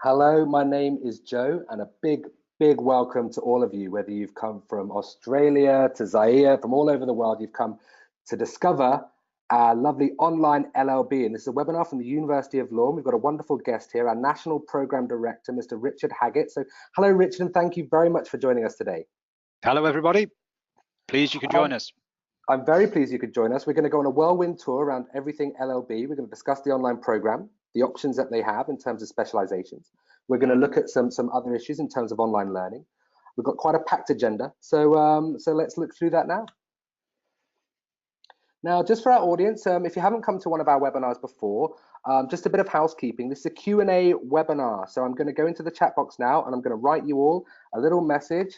Hello, my name is Joe, and a big welcome to all of you, whether you've come from Australia to Zaire, from all over the world, you've come to discover our lovely online LLB. And this is a webinar from the University of Law. We've got a wonderful guest here, our National Program Director, Mr. Richard Hagget. So hello, Richard, and thank you very much for joining us today. Hello, everybody. Pleased you could join us. I'm very pleased you could join us. We're going to go on a whirlwind tour around everything LLB. We're going to discuss the online program, the options that they have in terms of specializations. We're going to look at some other issues in terms of online learning. We've got quite a packed agenda, so let's look through that now. Now, just for our audience, if you haven't come to one of our webinars before, just a bit of housekeeping. This is a Q&A webinar, so I'm going to go into the chat box now, and I'm going to write you all a little message.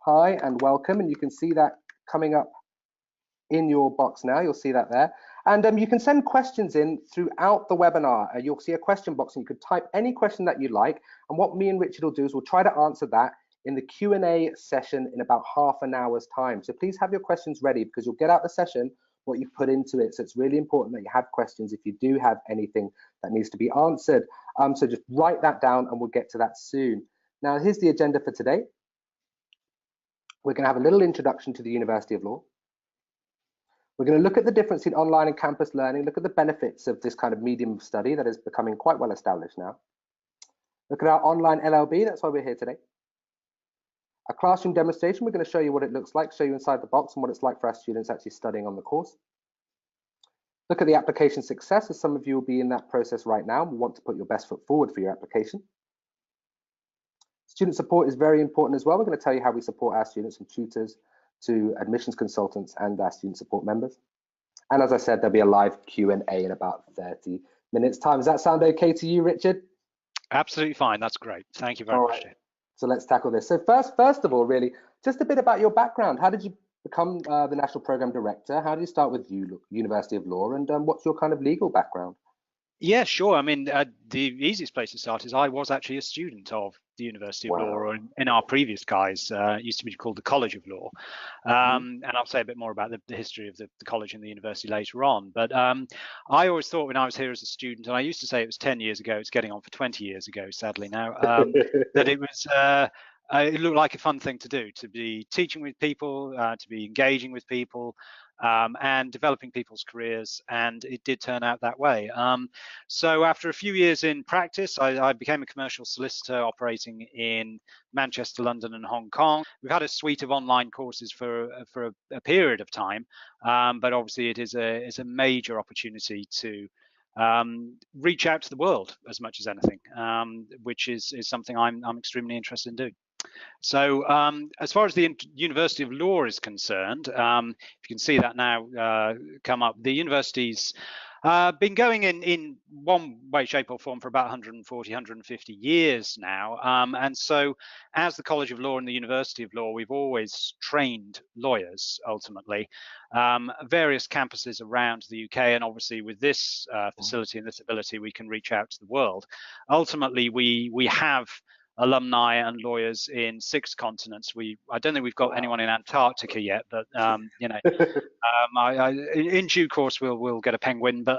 Hi and welcome, and you can see that coming up in your box now. You'll see that there. And you can send questions in throughout the webinar. You'll see a question box, and you could type any question that you like. And what me and Richard will do is we'll try to answer that in the Q&A session in about half an hour's time. So please have your questions ready, because you'll get out the session what you put into it. So it's really important that you have questions if you do have anything that needs to be answered. So just write that down, and we'll get to that soon. Now, here's the agenda for today. We're going to have a little introduction to the University of Law. We're going to look at the difference in online and campus learning, look at the benefits of this kind of medium of study that is becoming quite well established now. Look at our online LLB, that's why we're here today. A classroom demonstration, we're going to show you what it looks like, show you inside the box and what it's like for our students actually studying on the course. Look at the application success, as some of you will be in that process right now. We want to put your best foot forward for your application. Student support is very important as well. We're going to tell you how we support our students from tutors to admissions consultants and our student support members. And as I said, there'll be a live Q&A in about 30 minutes time. Does that sound okay to you, Richard? Absolutely fine. That's great. Thank you very much. Right. So let's tackle this. So first of all, really, just a bit about your background. How did you become the National Program Director? How did you start with University of Law? And what's your kind of legal background? Yeah, sure. I mean, the easiest place to start is I was actually a student of the University of Law, or in our previous guise, it used to be called the College of Law. And I'll say a bit more about the history of the college and the university later on. But I always thought when I was here as a student, and I used to say it was 10 years ago, it's getting on for 20 years ago, sadly now, that it was it looked like a fun thing to do, to be teaching with people, to be engaging with people, and developing people's careers, and it did turn out that way. So after a few years in practice, I became a commercial solicitor operating in Manchester, London, and Hong Kong. We've had a suite of online courses for a period of time, but obviously it is a major opportunity to reach out to the world as much as anything, which is something I'm extremely interested in doing. So as far as the University of Law is concerned, if you can see that now come up, the university's been going in one way, shape or form for about 140, 150 years now. And so as the College of Law and the University of Law, we've always trained lawyers, ultimately, various campuses around the UK. And obviously with this facility and this ability, we can reach out to the world. Ultimately, we have alumni and lawyers in 6 continents. I don't think we've got anyone in Antarctica yet, but you know, in due course we'll get a penguin. But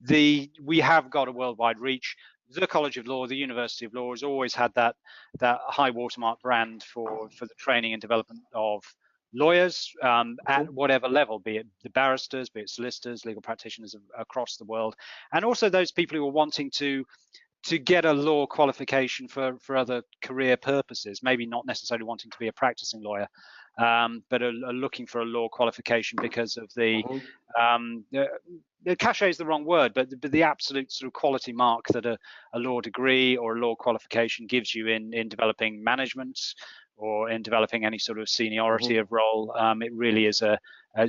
we have got a worldwide reach. The College of Law, the University of Law, has always had that high watermark brand for the training and development of lawyers at whatever level, be it the barristers, be it solicitors, legal practitioners across the world, and also those people who are wanting to get a law qualification for other career purposes, maybe not necessarily wanting to be a practicing lawyer, but are looking for a law qualification because of the cachet is the wrong word, but the absolute sort of quality mark that a law degree or a law qualification gives you in developing management or in developing any sort of seniority of role. It really is a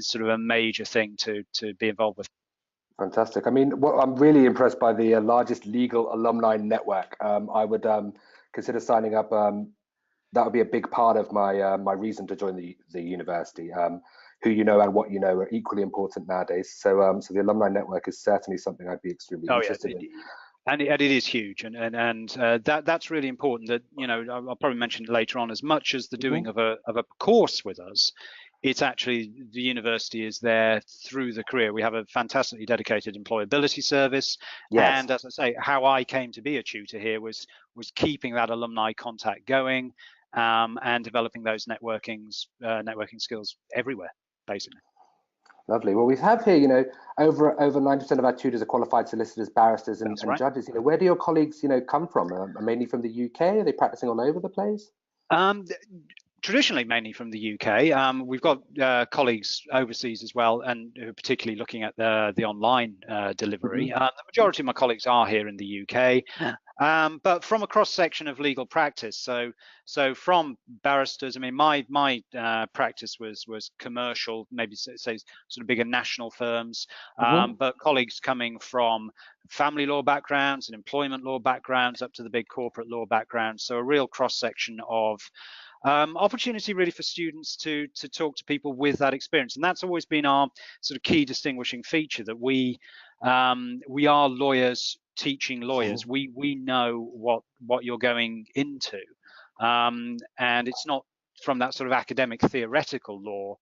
sort of a major thing to be involved with. Fantastic. I mean, I'm really impressed by the largest legal alumni network. I would consider signing up. That would be a big part of my reason to join the university. Who you know and what you know are equally important nowadays. So the alumni network is certainly something I'd be extremely interested in. And it is huge, and that's really important. That, you know, I'll probably mention it later on. As much as the doing of a course with us It's actually the university is there through the career. We have a fantastically dedicated employability service. Yes. And as I say, how I came to be a tutor here was keeping that alumni contact going, and developing those networking skills everywhere, basically. Lovely. Well, we have here, over 90% of our tutors are qualified solicitors, barristers, and Right. judges. Where do your colleagues, come from? Mainly from the UK? Are they practicing all over the place? Traditionally, mainly from the UK. We've got colleagues overseas as well, and who are particularly looking at the online delivery. Mm-hmm. The majority of my colleagues are here in the UK, but from a cross section of legal practice. So from barristers, I mean, my practice was commercial, maybe say sort of bigger national firms, but colleagues coming from family law backgrounds and employment law backgrounds up to the big corporate law backgrounds. So a real cross section of opportunity really for students to talk to people with that experience, and that's always been our sort of key distinguishing feature, that we are lawyers teaching lawyers. We know what you're going into, and it's not from that sort of academic theoretical law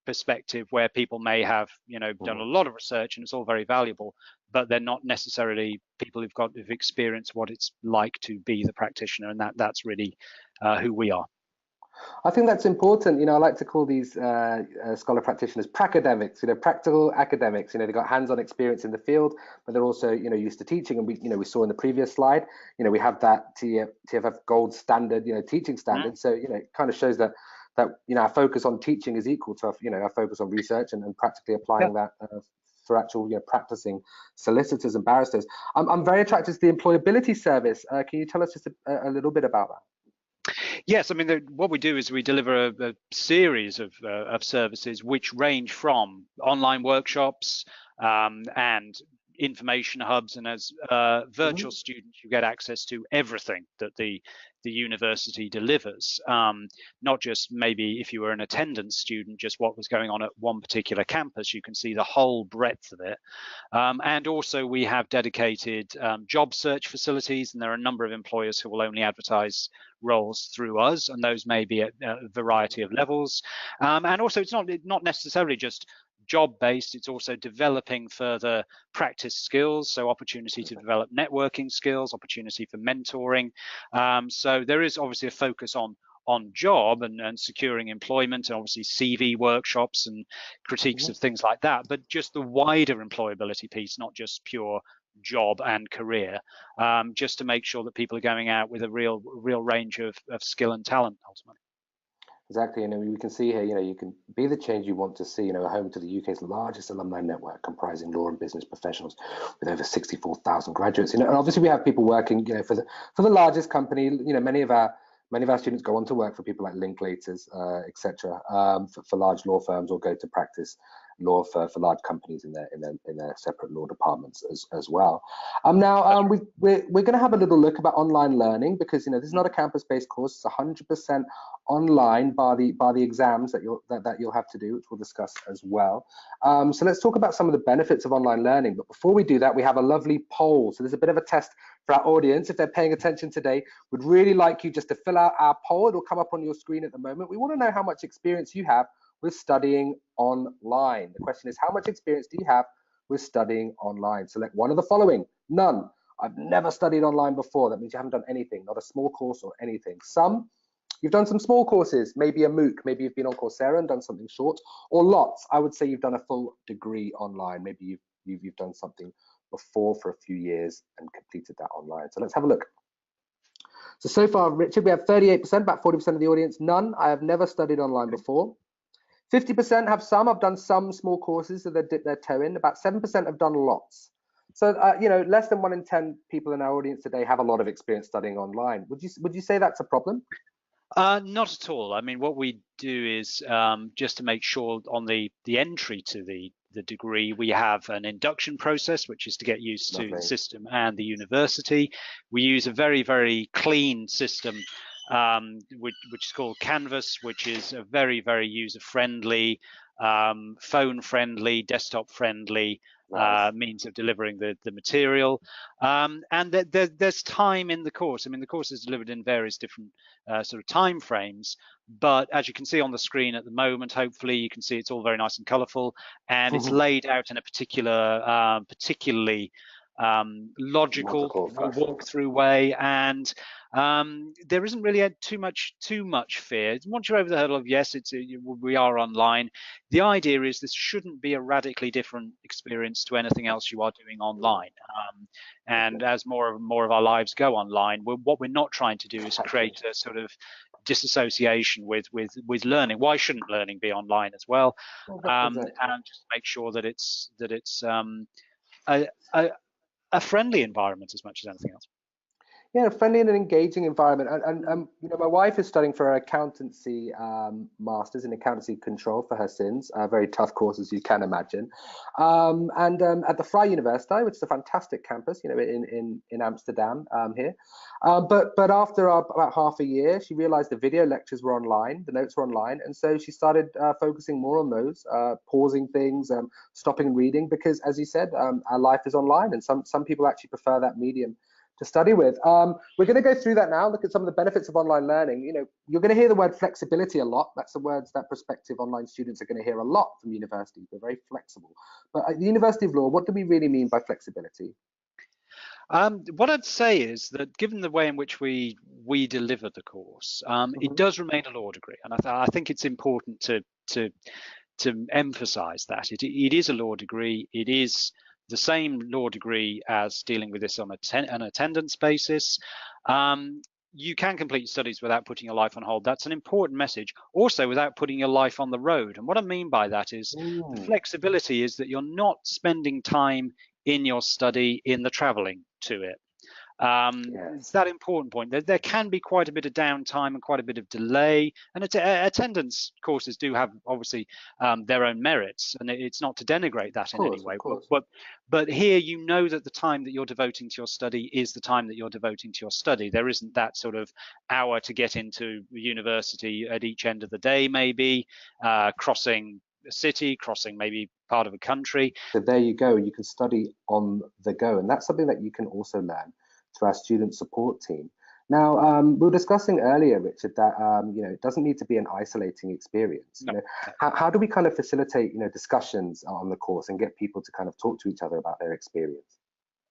perspective where people may have done a lot of research and it's all very valuable, but they're not necessarily people who've experienced what it's like to be the practitioner, and that's really who we are. I think that's important. I like to call these scholar practitioners pracademics, practical academics. They've got hands-on experience in the field, but they're also, used to teaching. And we saw in the previous slide, we have that TFF gold standard, teaching standard. So, it kind of shows that our focus on teaching is equal to, our focus on research and practically applying that for actual, practicing solicitors and barristers. I'm very attracted to the employability service. Can you tell us just a little bit about that? Yes, I mean, what we do is we deliver a series of services which range from online workshops and information hubs, and as virtual students you get access to everything that the university delivers, not just maybe if you were an attendance student just what was going on at one particular campus. You can see the whole breadth of it, and also we have dedicated job search facilities, and there are a number of employers who will only advertise roles through us, and those may be at a variety of levels, and also it's not necessarily just job-based, it's also developing further practice skills, so opportunity to develop networking skills, opportunity for mentoring. So there is obviously a focus on job and securing employment, and obviously CV workshops and critiques of things like that, but just the wider employability piece, not just pure job and career, just to make sure that people are going out with a real range of skill and talent ultimately. Exactly, and we can see here, you can be the change you want to see, home to the UK's largest alumni network comprising law and business professionals with over 64,000 graduates. And obviously we have people working, for the largest company. Many of our students go on to work for people like Linklaters, etc., for large law firms, or go to practice law for large companies in their separate law departments as well. Now we're going to have a little look about online learning, because this is not a campus-based course. It's 100% online, bar the exams that you'll have to do, which we'll discuss as well. So let's talk about some of the benefits of online learning. But before we do that, we have a lovely poll. So there's a bit of a test for our audience. If they're paying attention today, we'd really like you just to fill out our poll. It'll come up on your screen at the moment. We want to know how much experience you have with studying online. The question is, how much experience do you have with studying online? Select one of the following. None. I've never studied online before. That means you haven't done anything, not a small course or anything. Some, you've done some small courses, maybe a MOOC, maybe you've been on Coursera and done something short, or lots. I would say you've done a full degree online. Maybe you've done something before for a few years and completed that online. So let's have a look. So far, Richard, we have 38%, about 40% of the audience. None. I have never studied online before. 50% have some. I've done some small courses that they dip their toe in. About 7% have done lots. So, less than 1 in 10 people in our audience today have a lot of experience studying online. Would you say that's a problem? Not at all. I mean, what we do is just to make sure on the entry to the degree, we have an induction process, which is to get used to the system and the university. We use a very, very clean system, which is called Canvas, which is a very, very user-friendly, phone-friendly, desktop-friendly means of delivering the material. And there's time in the course. I mean, the course is delivered in various different sort of time frames, but as you can see on the screen at the moment, hopefully you can see it's all very nice and colorful, and it's laid out in a particularly logical walk-through way, and there isn't really too much fear. Once you're over the hurdle of yes, we are online, the idea is this shouldn't be a radically different experience to anything else you are doing online. And as more of our lives go online, what we're not trying to do is create a sort of disassociation with learning. Why shouldn't learning be online as well? And just make sure that it's a friendly environment as much as anything else. Yeah, a friendly and an engaging environment. And you know, my wife is studying for her accountancy masters in accountancy control for her sins. Very tough course, as you can imagine. At the Vrije Universiteit, which is a fantastic campus, you know, in Amsterdam here. But after about half a year, she realized the video lectures were online, the notes were online, and so she started focusing more on those, pausing things, stopping and reading, because, as you said, our life is online, and some people actually prefer that medium to study with. We're going to go through that now, look at some of the benefits of online learning. You know, you're going to hear the word flexibility a lot. That's the words that prospective online students are going to hear a lot from universities. They're very flexible. But at the University of Law, what do we really mean by flexibility? What I'd say is that given the way in which we deliver the course, it does remain a law degree, and I think it's important to emphasize that it is a law degree. It is the same law degree as dealing with this on an attendance basis. You can complete your studies without putting your life on hold. That's an important message. Also, without putting your life on the road. And what I mean by that is the flexibility is that you're not spending time in your study in the traveling to it. It's that important point. There can be quite a bit of downtime and quite a bit of delay, and attendance courses do have obviously their own merits, and it's not to denigrate that in any way. But here, you know that the time that you're devoting to your study is the time that you're devoting to your study. There isn't that sort of hour to get into university at each end of the day, maybe crossing a city, crossing maybe part of a country. So there you go. You can study on the go, and that's something that you can also learn through our student support team. Now, we were discussing earlier, Richard, that you know, it doesn't need to be an isolating experience. No. You know, how do we kind of facilitate, you know, discussions on the course and get people to kind of talk to each other about their experience?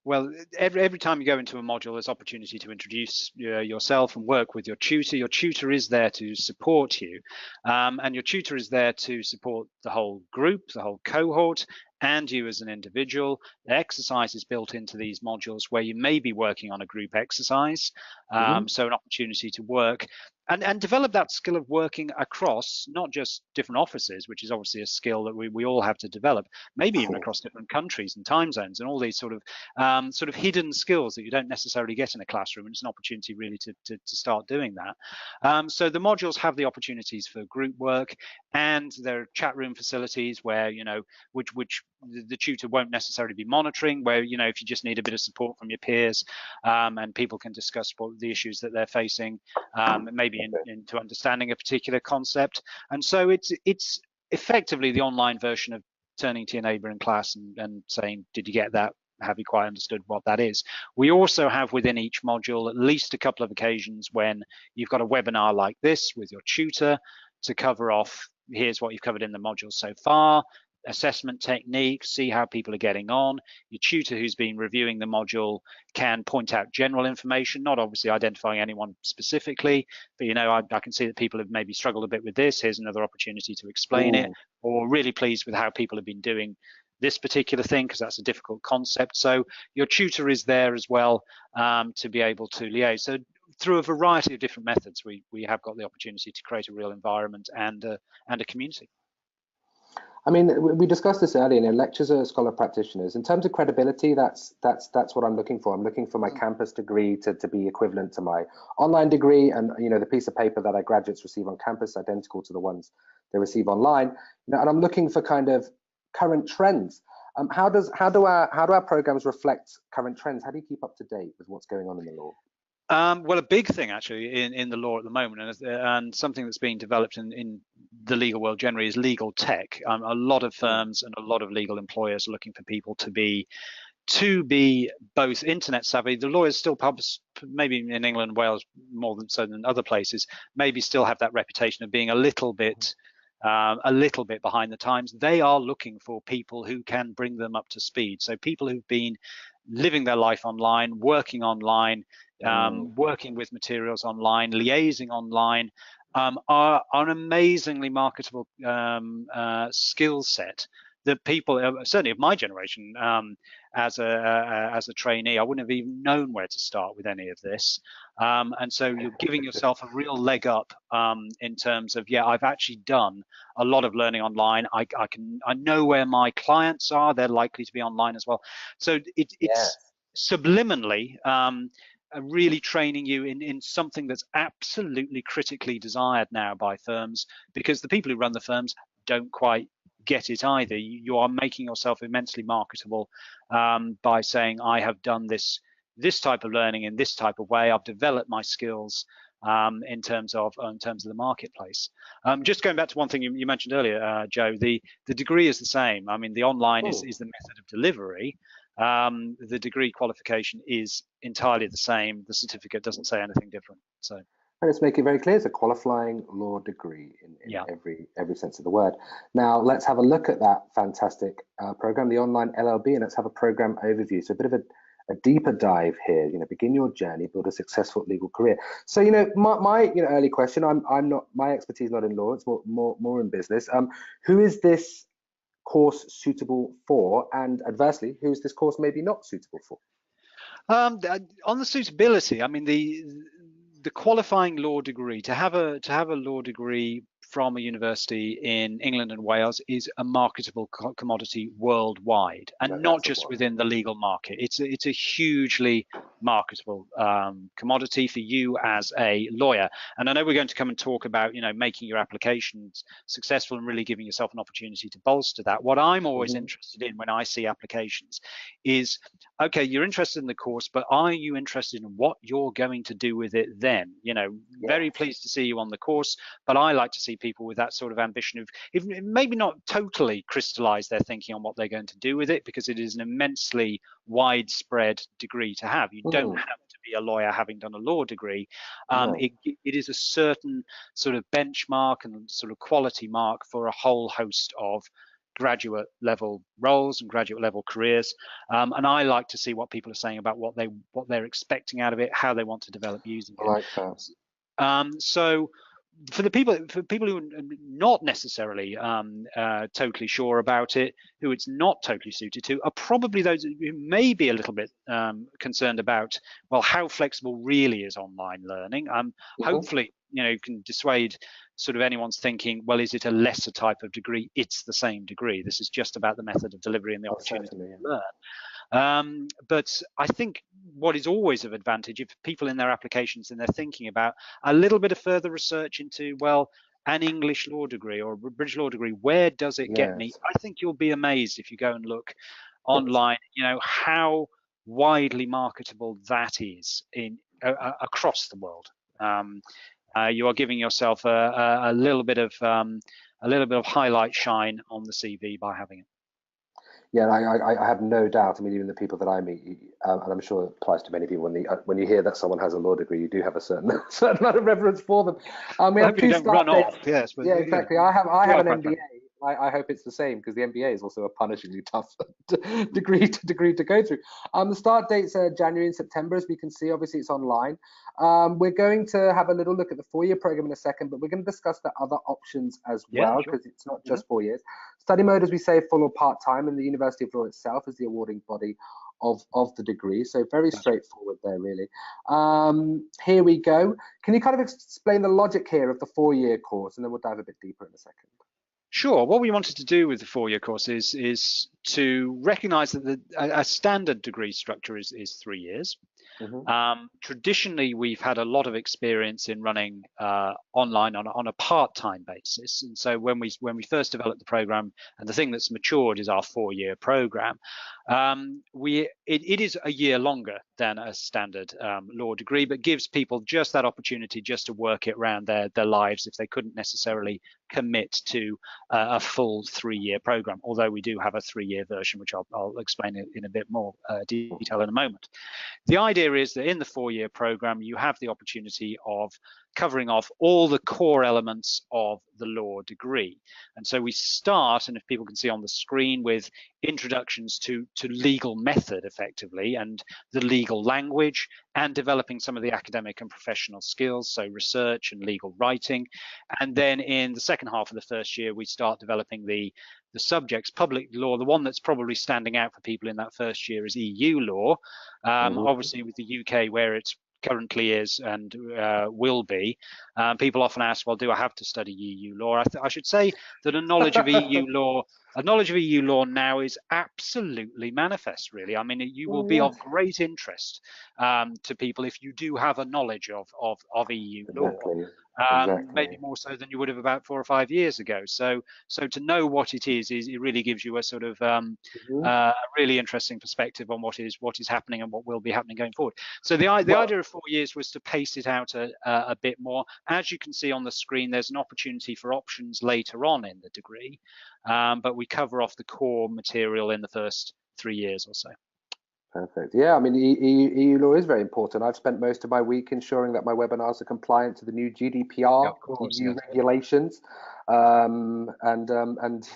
Well, every time you go into a module, there's opportunity to introduce yourself and work with your tutor. Your tutor is there to support you, and your tutor is there to support the whole group, the whole cohort, and you as an individual. The exercise is built into these modules where you may be working on a group exercise, so an opportunity to work and develop that skill of working across not just different offices, which is obviously a skill that we all have to develop, maybe even across different countries and time zones and all these sort of hidden skills that you don't necessarily get in a classroom. And it's an opportunity really to start doing that. So the modules have the opportunities for group work, and there are chat room facilities where, you know, which the tutor won't necessarily be monitoring, where, you know, if you just need a bit of support from your peers, and people can discuss what the issues that they're facing, maybe into understanding a particular concept. And so it's effectively the online version of turning to your neighbor in class and saying, did you get that? Have you quite understood what that is? We also have within each module at least a couple of occasions when you've got a webinar like this with your tutor to cover off, here's what you've covered in the module so far, assessment techniques, see how people are getting on. Your tutor who's been reviewing the module can point out general information, not obviously identifying anyone specifically, but, you know, I can see that people have maybe struggled a bit with this. Here's another opportunity to explain it, or really pleased with how people have been doing this particular thing, because that's a difficult concept. So your tutor is there as well to be able to liaise. So through a variety of different methods, we have got the opportunity to create a real environment and a community. I mean, we discussed this earlier. You know, lecturers are scholar practitioners. In terms of credibility, that's what I'm looking for. I'm looking for my campus degree to be equivalent to my online degree, and, you know, the piece of paper that our graduates receive on campus identical to the ones they receive online. You know, and I'm looking for kind of current trends. How do our programs reflect current trends? How do you keep up to date with what's going on in the law? Well, a big thing actually in the law at the moment, and something that's being developed in the legal world generally, is legal tech. A lot of firms and a lot of legal employers are looking for people to be both internet savvy. The lawyers still maybe in England and Wales more than so than other places, maybe still have that reputation of being a little bit behind the times. They are looking for people who can bring them up to speed. So people who've been living their life online, working online, working with materials online, liaising online, are an amazingly marketable skill set that people, certainly of my generation, as a trainee, I wouldn't have even known where to start with any of this. And so you're giving yourself a real leg up in terms of, yeah, I've actually done a lot of learning online. I know where my clients are. They're likely to be online as well. So it's subliminally really training you in something that's absolutely critically desired now by firms, because the people who run the firms don't quite get it either. You are making yourself immensely marketable by saying, I have done this type of learning in this type of way. I've developed my skills in terms of the marketplace. Just going back to one thing you mentioned earlier, Joe, the degree is the same. I mean, the online is the method of delivery. The degree qualification is entirely the same. The certificate doesn't say anything different. So. Let's make it very clear, it's a qualifying law degree in every sense of the word. Now, let's have a look at that fantastic program, the online LLB, and let's have a program overview. So a bit of a deeper dive here. Begin your journey, build a successful legal career. So, my early question, I'm not, my expertise not in law, it's more in business. Who is this course suitable for, and adversely, who is this course maybe not suitable for? On the suitability, I mean, the qualifying law degree, to have a law degree from a university in England and Wales is a marketable commodity worldwide, and not just within the legal market. It's a hugely marketable commodity for you as a lawyer. And I know we're going to come and talk about making your applications successful and really giving yourself an opportunity to bolster that. What I'm always interested in when I see applications is, okay, you're interested in the course, but are you interested in what you're going to do with it then? Very pleased to see you on the course, but I like to see people with that sort of ambition of, if maybe not totally crystallize their thinking on what they're going to do with it, because it is an immensely widespread degree to have. You don't have to be a lawyer having done a law degree. It is a certain sort of benchmark and sort of quality mark for a whole host of graduate level roles and graduate level careers, and I like to see what people are saying about what they're expecting out of it, how they want to develop using it. I like that. So for people who are not necessarily totally sure about it, who it's not totally suited to, are probably those who may be a little bit concerned about, well, how flexible really is online learning. Hopefully, can dissuade sort of anyone's thinking, well, is it a lesser type of degree? It's the same degree. This is just about the method of delivery and the opportunity to learn. But I think what is always of advantage, if people in their applications and they're thinking about a little bit of further research into, well, an English law degree or a British law degree, where does it get me? I think you'll be amazed if you go and look online, how widely marketable that is across the world. You are giving yourself a little bit of highlight shine on the CV by having it. Yeah, I have no doubt. I mean, even the people that I meet, and I'm sure it applies to many people, when you hear that someone has a law degree, you do have a certain amount of reverence for them. We have two start dates. Yes, but, yeah, exactly. I have an MBA. I hope it's the same, because the MBA is also a punishingly tough degree to go through. The start dates are January and September, as we can see. Obviously, it's online. We're going to have a little look at the 4-year program in a second, but we're going to discuss the other options as well, because it's not just 4 years. Study mode, as we say, full or part-time, and the University of Law itself is the awarding body of the degree. So very straightforward there, really. Here we go. Can you kind of explain the logic here of the 4-year course, and then we'll dive a bit deeper in a second. Sure. What we wanted to do with the 4-year course is to recognise that a standard degree structure is 3 years. Traditionally, we've had a lot of experience in running online on a part-time basis, and so when we first developed the program, and the thing that's matured is our 4-year program, it is a year longer than a standard law degree, but gives people just that opportunity just to work it around their lives if they couldn't necessarily commit to a full 3-year program, although we do have a 3-year version, which I'll explain in a bit more detail in a moment. The idea is that in the 4-year program, you have the opportunity of covering off all the core elements of the law degree. And so we start, and if people can see on the screen, with introductions to legal method, effectively, and the legal language, and developing some of the academic and professional skills, so research and legal writing. And then in the second half of the first year, we start developing the subjects. Public law, the one that's probably standing out for people in that first year, is EU law. Obviously, with the UK, where it's currently is and will be, people often ask, well, do I have to study EU law? I should say that a knowledge of EU law now is absolutely manifest, really. I mean, you will be of great interest to people if you do have a knowledge of EU law. Maybe more so than you would have about 4 or 5 years ago. So to know what it is it really gives you a sort of a really interesting perspective on what is happening and what will be happening going forward. So the idea of 4 years was to pace it out a bit more. As you can see on the screen, there's an opportunity for options later on in the degree, but we cover off the core material in the first 3 years or so. Perfect. Yeah, I mean, EU law is very important. I've spent most of my week ensuring that my webinars are compliant to the new GDPR, EU regulations, and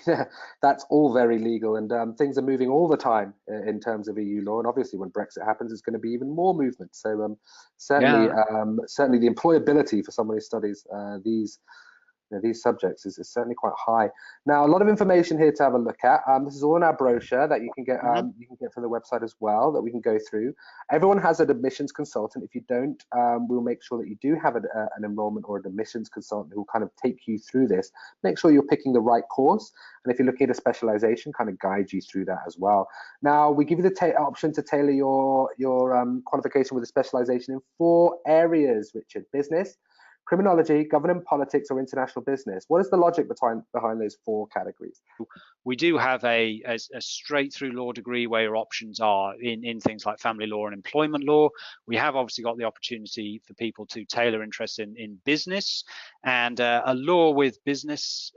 yeah, that's all very legal. And things are moving all the time in terms of EU law. And obviously, when Brexit happens, it's going to be even more movement. So certainly the employability for someone who studies these subjects is certainly quite high. Now, a lot of information here to have a look at. This is all in our brochure that you can get from the website as well, that we can go through. Everyone has an admissions consultant. If you don't, we'll make sure that you do have an enrollment or an admissions consultant who will kind of take you through this. Make sure you're picking the right course, and if you're looking at a specialization, kind of guide you through that as well. Now, we give you the option to tailor your qualification with a specialization in 4 areas, Richard: business, criminology, government, politics, or international business. What is the logic behind those 4 categories? We do have a straight through law degree where your options are in things like family law and employment law. We have obviously got the opportunity for people to tailor interest in business, and a law with business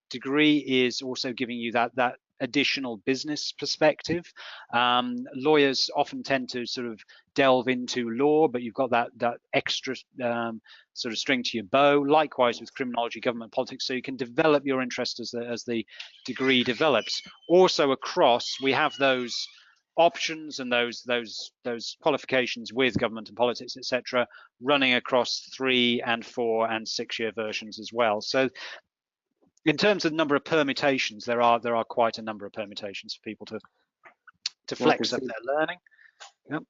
degree is also giving you that additional business perspective. Lawyers often tend to sort of delve into law, but you've got that extra sort of string to your bow. Likewise with criminology, government, politics, so you can develop your interest as the degree develops. Also across, we have those options and those qualifications with government and politics, etc., running across 3 and 4 and 6-year versions as well. So in terms of number of permutations, there are quite a number of permutations for people to flex up their learning. Yep.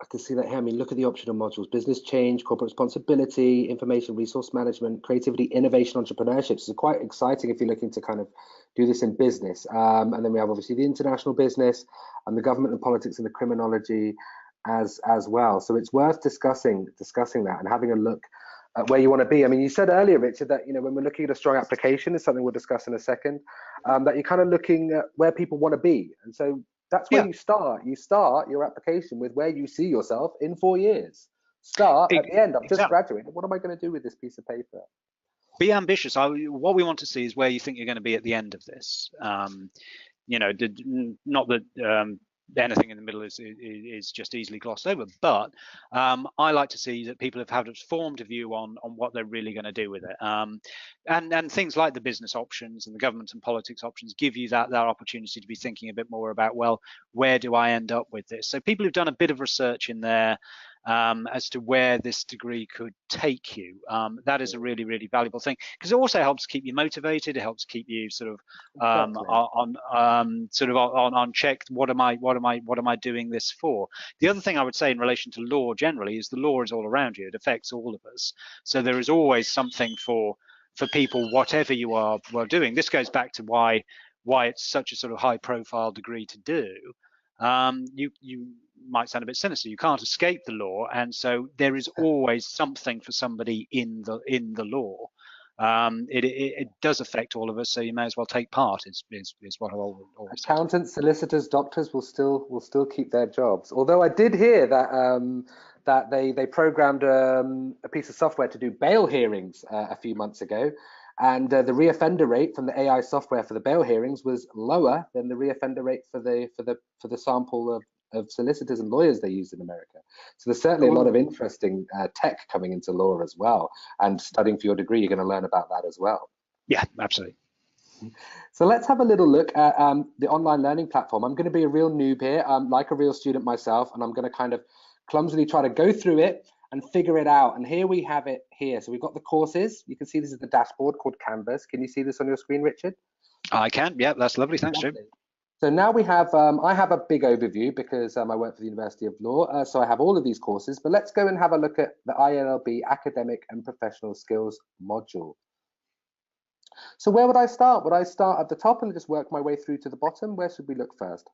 I can see that here. I mean, look at the optional modules: business change, corporate responsibility, information resource management, creativity, innovation, entrepreneurship. So quite exciting if you're looking to kind of do this in business. And then we have obviously the international business and the government and politics and the criminology as well. So it's worth discussing that and having a look at where you want to be. I mean, you said earlier, Richard, that when we're looking at a strong application, is something we'll discuss in a second, that you're kind of looking at where people want to be. And so that's where you start. You start your application with where you see yourself in 4 years. Start at the end. I've just graduated. What am I going to do with this piece of paper? Be ambitious. What we want to see is where you think you're going to be at the end of this. Not that anything in the middle is just easily glossed over, but I like to see that people have had a formed view on what they're really going to do with it, and things like the business options and the government and politics options give you that opportunity to be thinking a bit more about, well, where do I end up with this? So people who've done a bit of research in there as to where this degree could take you, that is a really, really valuable thing, because it also helps keep you motivated. It helps keep you sort of on check. What am I doing this for? The other thing I would say in relation to law generally is the law is all around you. It affects all of us. So there is always something for people, whatever you are doing. This goes back to why it's such a sort of high profile degree to do. might sound a bit sinister. You can't escape the law, and so there is always something for somebody in the law. It does affect all of us, so you may as well take part. Is what I always say. Accountants, solicitors, doctors will still keep their jobs. Although I did hear that they programmed a piece of software to do bail hearings a few months ago, and the reoffender rate from the AI software for the bail hearings was lower than the reoffender rate for the sample of solicitors and lawyers they used in America. So there's certainly a lot of interesting tech coming into law as well. And studying for your degree, you're going to learn about that as well. Yeah, absolutely. So let's have a little look at the online learning platform. I'm going to be a real noob here, like a real student myself, and I'm going to kind of clumsily try to go through it and figure it out. And here we have it here. So we've got the courses. You can see this is the dashboard called Canvas. Can you see this on your screen, Richard? I can. Yeah, that's lovely. Thanks, Jim. So now we have, I have a big overview because I work for the University of Law, so I have all of these courses, but let's go and have a look at the LLB Academic and Professional Skills module. So where would I start? Would I start at the top and just work my way through to the bottom? Where should we look first?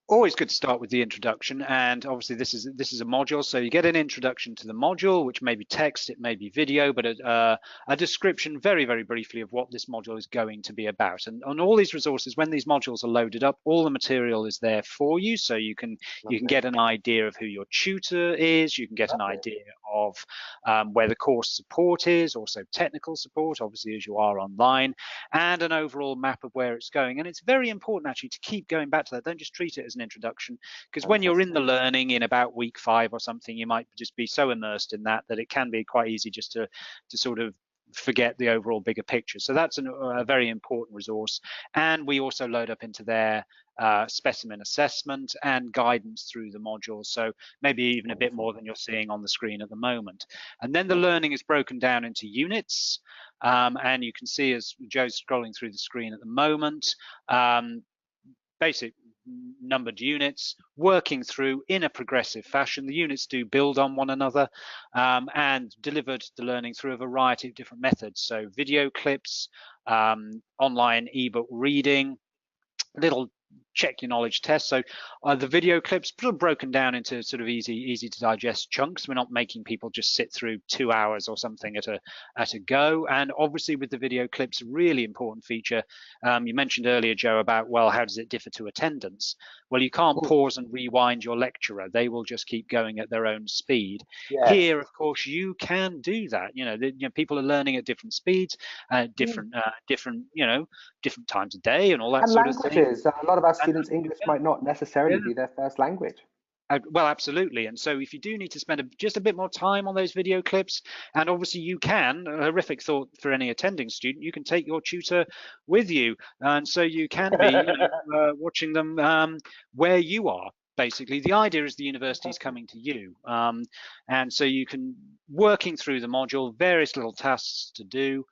Always good to start with the introduction, and obviously this is a module, so you get an introduction to the module, which may be text, it may be video, but a description very briefly of what this module is going to be about. And on all these resources, when these modules are loaded up, all the material is there for you, so you can get an idea of who your tutor is, you can get an idea of where the course support is, also technical support, obviously as you are online, and an overall map of where it's going. And it's very important actually to keep going back to that. Don't just treat it as an introduction, because when you're in the learning in about week 5 or something, you might just be so immersed in that it can be quite easy just to sort of forget the overall bigger picture. So that's a very important resource. And we also load up into their specimen assessment and guidance through the module, so maybe even a bit more than you're seeing on the screen at the moment. And then the learning is broken down into units, and you can see as Joe's scrolling through the screen at the moment, basic numbered units working through in a progressive fashion. The units do build on one another, and delivered the learning through a variety of different methods. So video clips, online ebook reading, little check your knowledge tests. So the video clips are broken down into sort of easy to digest chunks. We're not making people just sit through 2 hours or something at a go. And obviously with the video clips, really important feature. You mentioned earlier, Joe, about, well, how does it differ to attendance? Well, you can't pause and rewind your lecturer. They will just keep going at their own speed. Yes. Here, of course, you can do that. People are learning at different speeds, different times of day and all that sort of thing. A lot of our students' English might not necessarily be their first language. Well, absolutely. And so if you do need to spend just a bit more time on those video clips, and obviously you can, a horrific thought for any attending student, you can take your tutor with you. And so you can be watching them where you are. Basically, the idea is the university is coming to you. And so you can, working through the module, various little tasks to do.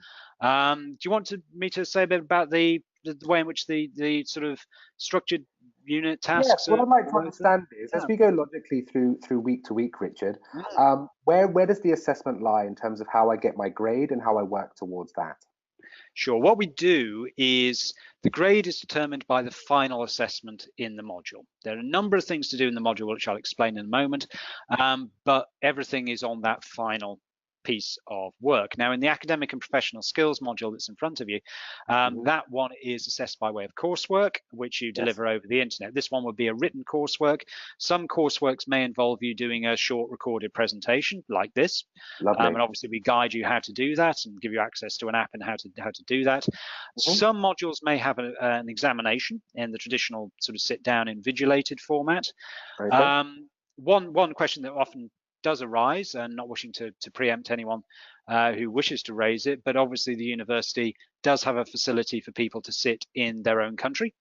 Do you want me to say a bit about the way in which the sort of structured unit tasks? Yes, what I'd like to understand is, as we go logically through week to week, Richard, where does the assessment lie in terms of how I get my grade and how I work towards that? Sure. What we do is the grade is determined by the final assessment in the module. There are a number of things to do in the module, which I'll explain in a moment, but everything is on that final piece of work. Now, in the academic and professional skills module that's in front of you, that one is assessed by way of coursework, which you deliver over the internet. This one would be a written coursework. Some courseworks may involve you doing a short recorded presentation like this. And obviously we guide you how to do that and give you access to an app and how to do that. Some modules may have an examination in the traditional sort of sit down invigilated format. One question that often does arise, and not wishing to preempt anyone who wishes to raise it, but obviously the university does have a facility for people to sit in their own country.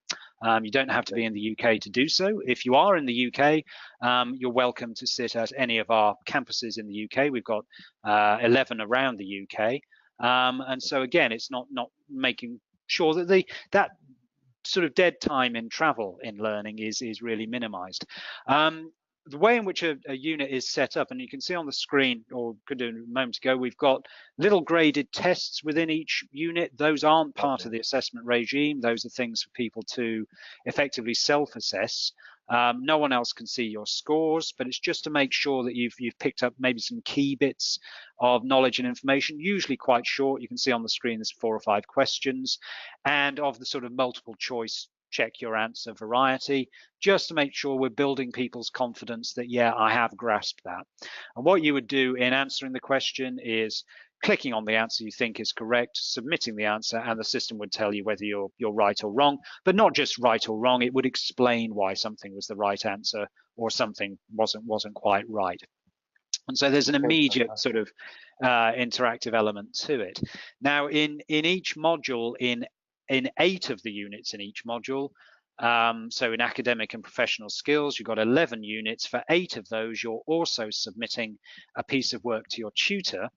You don't have to be in the UK to do so. If you are in the UK, you're welcome to sit at any of our campuses in the UK. We've got 11 around the UK. And so again, it's not making sure that that sort of dead time in travel in learning is really minimized. The way in which a unit is set up, and you can see on the screen, or could do a moment ago, we've got little graded tests within each unit. Those aren't part of the assessment regime. Those are things for people to effectively self-assess. No one else can see your scores, but it's just to make sure that you've picked up maybe some key bits of knowledge and information, usually quite short. You can see on the screen there's 4 or 5 questions, and of the sort of multiple choice check your answer variety, just to make sure we're building people's confidence that, yeah, I have grasped that. And what you would do in answering the question is clicking on the answer you think is correct, submitting the answer, and the system would tell you whether you're right or wrong, but not just right or wrong. It would explain why something was the right answer or something wasn't quite right. And so there's an immediate sort of interactive element to it. Now, in each module, in 8 of the units in each module, so in academic and professional skills, you've got 11 units. For 8 of those, you're also submitting a piece of work to your tutor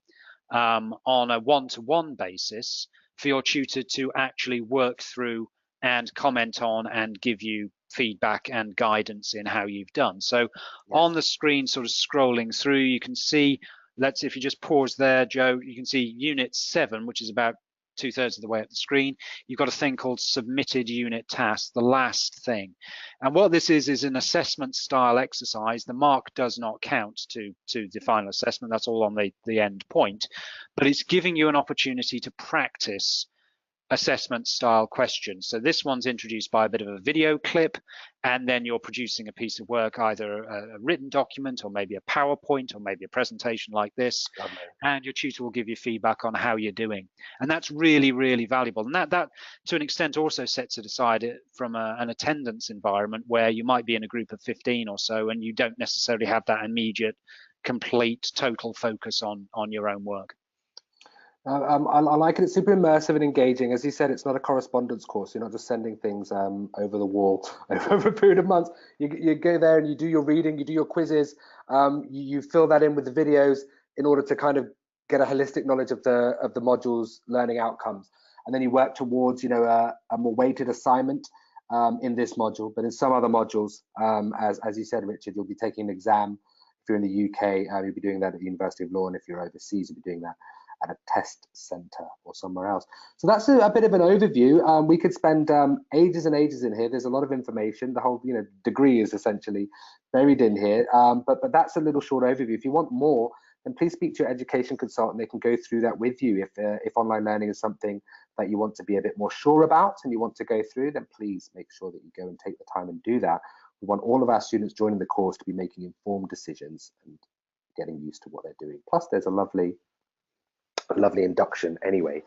on a one-to-one basis for your tutor to actually work through and comment on and give you feedback and guidance in how you've done. So yes, on the screen, sort of scrolling through, you can see, if you just pause there, Joe, you can see unit 7, which is about 2/3 of the way up the screen. You've got a thing called submitted unit task, the last thing. And what this is an assessment style exercise. The mark does not count to the final assessment. That's all on the end point, but it's giving you an opportunity to practice assessment style questions. So this one's introduced by a bit of a video clip, and then you're producing a piece of work, either a written document or maybe a PowerPoint or maybe a presentation like this. Lovely. And your tutor will give you feedback on how you're doing. And that's really, really valuable. And that to an extent also sets it aside from an attendance environment where you might be in a group of 15 or so, and you don't necessarily have that immediate, complete, total focus on your own work. I like it. It's super immersive and engaging. As you said, it's not a correspondence course. You're not just sending things over the wall over a period of months. You go there and you do your reading, you do your quizzes, you fill that in with the videos in order to kind of get a holistic knowledge of the module's learning outcomes. And then you work towards, a more weighted assignment in this module. But in some other modules, as you said, Richard, you'll be taking an exam. If you're in the UK, you'll be doing that at the University of Law, and if you're overseas, you'll be doing that at a test center or somewhere else. So that's a bit of an overview. We could spend ages and ages in here. There's a lot of information. The whole degree is essentially buried in here. But that's a little short overview. If you want more, then please speak to your education consultant. They can go through that with you. If online learning is something that you want to be a bit more sure about and you want to go through, then please make sure that you go and take the time and do that. We want all of our students joining the course to be making informed decisions and getting used to what they're doing. Plus, there's a lovely induction anyway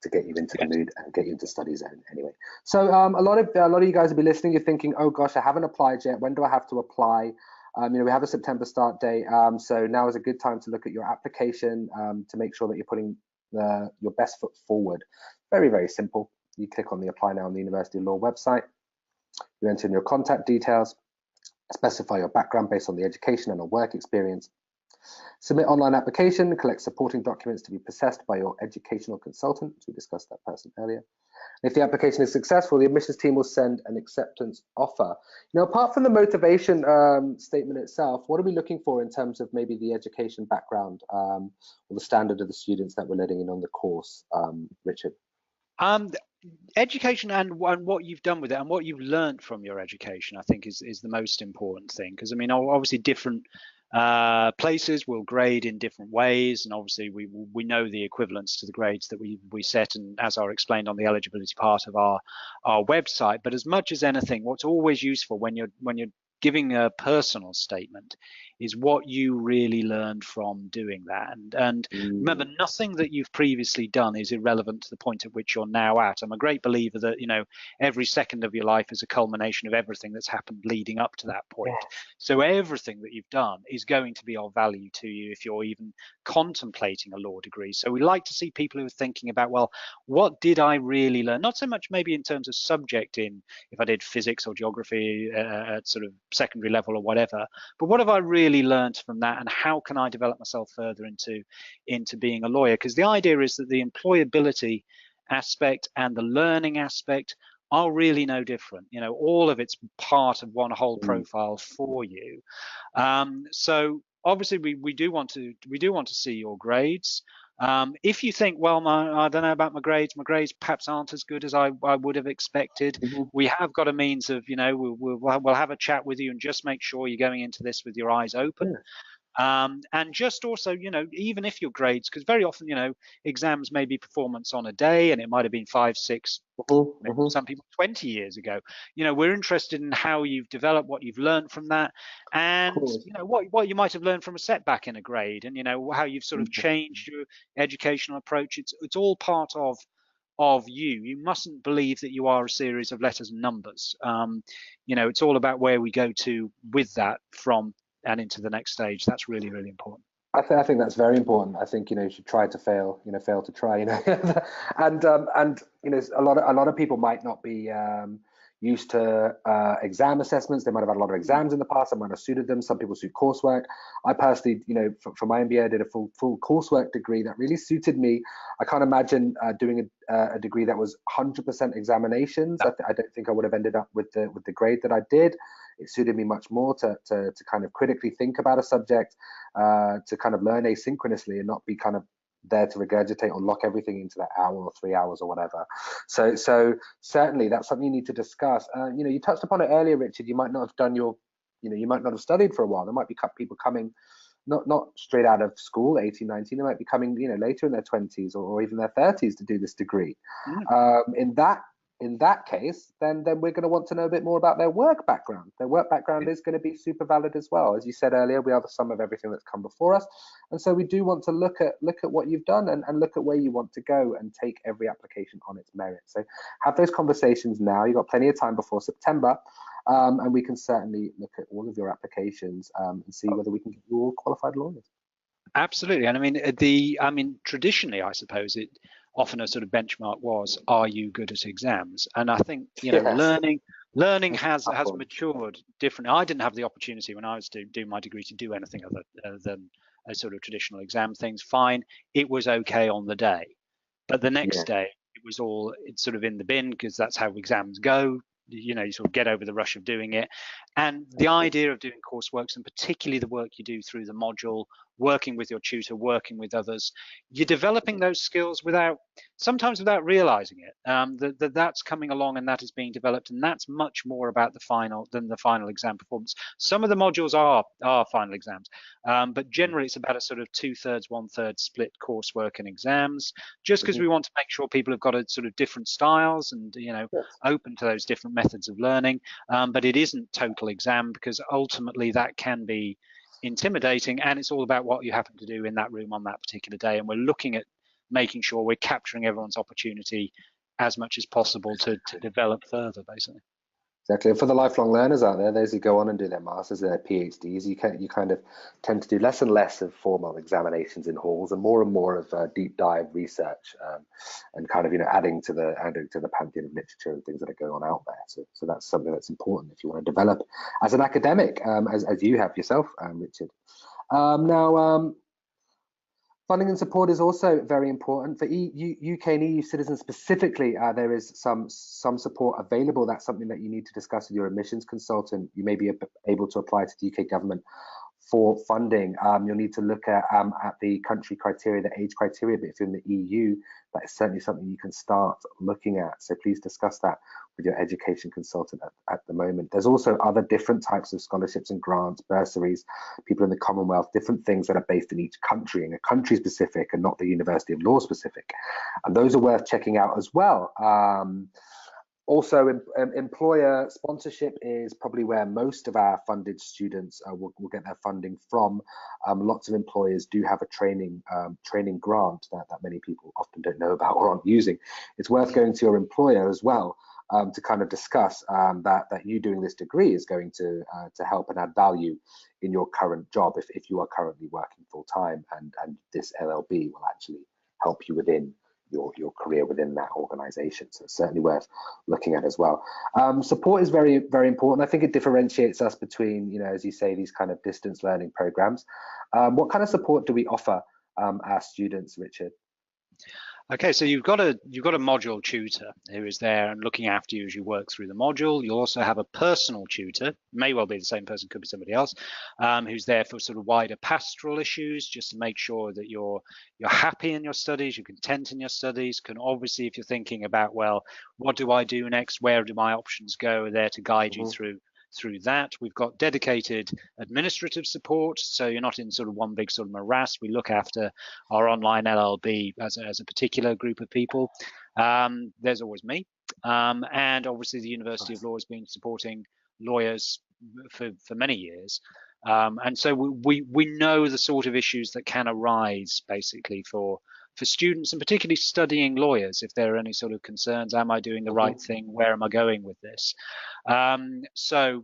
to get you into the mood and get you into study zone anyway. So a lot of you guys will be listening. You're thinking, oh gosh, I haven't applied yet. When do I have to apply? We have a September start date, so now is a good time to look at your application to make sure that you're putting your best foot forward. Very, very simple. You click on the Apply Now on the University of Law website. You enter in your contact details, specify your background based on the education and or work experience. Submit online application, collect supporting documents to be processed by your educational consultant. We discussed that person earlier. And if the application is successful, the admissions team will send an acceptance offer. Apart from the motivation statement itself, what are we looking for in terms of maybe the education background or the standard of the students that we're letting in on the course, Richard? Education and what you've done with it and what you've learned from your education, I think is the most important thing. Because obviously different places will grade in different ways, and obviously we know the equivalents to the grades that we set, and as are explained on the eligibility part of our website. But as much as anything, what's always useful when you're giving a personal statement is what you really learned from doing that. And remember, nothing that you've previously done is irrelevant to the point at which you're now at. I'm a great believer that, every second of your life is a culmination of everything that's happened leading up to that point. Yeah. So everything that you've done is going to be of value to you if you're even contemplating a law degree. So we like to see people who are thinking about, well, what did I really learn? Not so much maybe in terms of subject if I did physics or geography at sort of secondary level or whatever, but what have I really learned from that, and how can I develop myself further into being a lawyer? Because the idea is that the employability aspect and the learning aspect are really no different. All of it's part of one whole profile for you. So obviously we do want to see your grades. If you think, well, I don't know about my grades perhaps aren't as good as I would have expected, we have got a means of, we'll have a chat with you and just make sure you're going into this with your eyes open. And just also, even if your grades, because very often, exams may be performance on a day, and it might have been 5, 6, some people 20 years ago. We're interested in how you've developed, what you've learned from that, and what you might have learned from a setback in a grade, and how you've sort of changed your educational approach. It's all part of you. You mustn't believe that you are a series of letters and numbers. It's all about where we go to with that from and into the next stage. That's really, really important. I think that's very important. I think you should try to fail, fail to try, and a lot of people might not be used to exam assessments. They might have had a lot of exams in the past that might have suited them. Some people suit coursework. I personally, for my MBA, I did a full coursework degree that really suited me. I can't imagine doing a degree that was 100% examinations. I don't think I would have ended up with the grade that I did. It suited me much more to kind of critically think about a subject, to kind of learn asynchronously and not be kind of there to regurgitate or lock everything into that hour or 3 hours or whatever. So certainly that's something you need to discuss. You touched upon it earlier, Richard. You might not have done you might not have studied for a while. There might be people coming not straight out of school, 18, 19. They might be coming, later in their 20s or even their 30s to do this degree. In that case, then we're going to want to know a bit more about their work background. Their work background is going to be super valid as well. As you said earlier, we are the sum of everything that's come before us. And so we do want to look at what you've done and look at where you want to go and take every application on its merit. So have those conversations now. You've got plenty of time before September. And we can certainly look at all of your applications and see whether we can get you all qualified lawyers. Absolutely. And I mean, traditionally, I suppose often a sort of benchmark was, are you good at exams? And I think, learning has matured differently. I didn't have the opportunity when I was doing my degree to do anything other than a sort of traditional exam things. Fine. It was okay on the day. But the next day, it's sort of in the bin, because that's how exams go. You sort of get over the rush of doing it. And the idea of doing courseworks, and particularly the work you do through the module, working with your tutor, working with others, you're developing those skills sometimes without realizing it. That's coming along and that is being developed, and that's much more about the final exam performance. Some of the modules are final exams, but generally it's about a sort of 2/3, 1/3 split coursework and exams, just because we want to make sure people have got a sort of different styles and open to those different methods of learning. But it isn't total exam, because ultimately that can be intimidating, and it's all about what you happen to do in that room on that particular day. And we're looking at making sure we're capturing everyone's opportunity as much as possible to develop further, basically. Exactly. And for the lifelong learners out there, those who go on and do their masters and their PhDs, you kind of tend to do less and less of formal examinations in halls and more of deep dive research, and kind of adding to the pantheon of literature and things that are going on out there. So that's something that's important if you want to develop as an academic, as you have yourself, Richard. Now, funding and support is also very important for UK and EU citizens specifically. There is some support available. That's something that you need to discuss with your admissions consultant. You may be able to apply to the UK government for funding. You'll need to look at the country criteria, the age criteria, but if you're in the EU, that is certainly something you can start looking at. So please discuss that with your education consultant at the moment. There's also other different types of scholarships and grants, bursaries, people in the Commonwealth, different things that are based in each country and are country specific and not the University of Law specific. And those are worth checking out as well. Also, employer sponsorship is probably where most of our funded students will get their funding from. Lots of employers do have a training grant that many people often don't know about or aren't using. It's worth going to your employer as well to kind of discuss that you doing this degree is going to help and add value in your current job if you are currently working full time, and this LLB will actually help you within your career within that organization. So it's certainly worth looking at as well. Support is very, very important. I think it differentiates us between, as you say, these kind of distance learning programs. What kind of support do we offer our students, Richard? Okay, so you've got a module tutor who is there and looking after you as you work through the module. You'll also have a personal tutor, may well be the same person, could be somebody else, who's there for sort of wider pastoral issues, just to make sure that you're happy in your studies, you're content in your studies. Can obviously, if you're thinking about, well, what do I do next? Where do my options go? There to guide you through that. We've got dedicated administrative support, so you're not in sort of one big sort of morass. We look after our online LLB as a particular group of people. There's always me, and obviously the University of Law has been supporting lawyers for many years, and so we know the sort of issues that can arise basically for students, and particularly studying lawyers, if there are any sort of concerns. Am I doing the right thing? Where am I going with this? So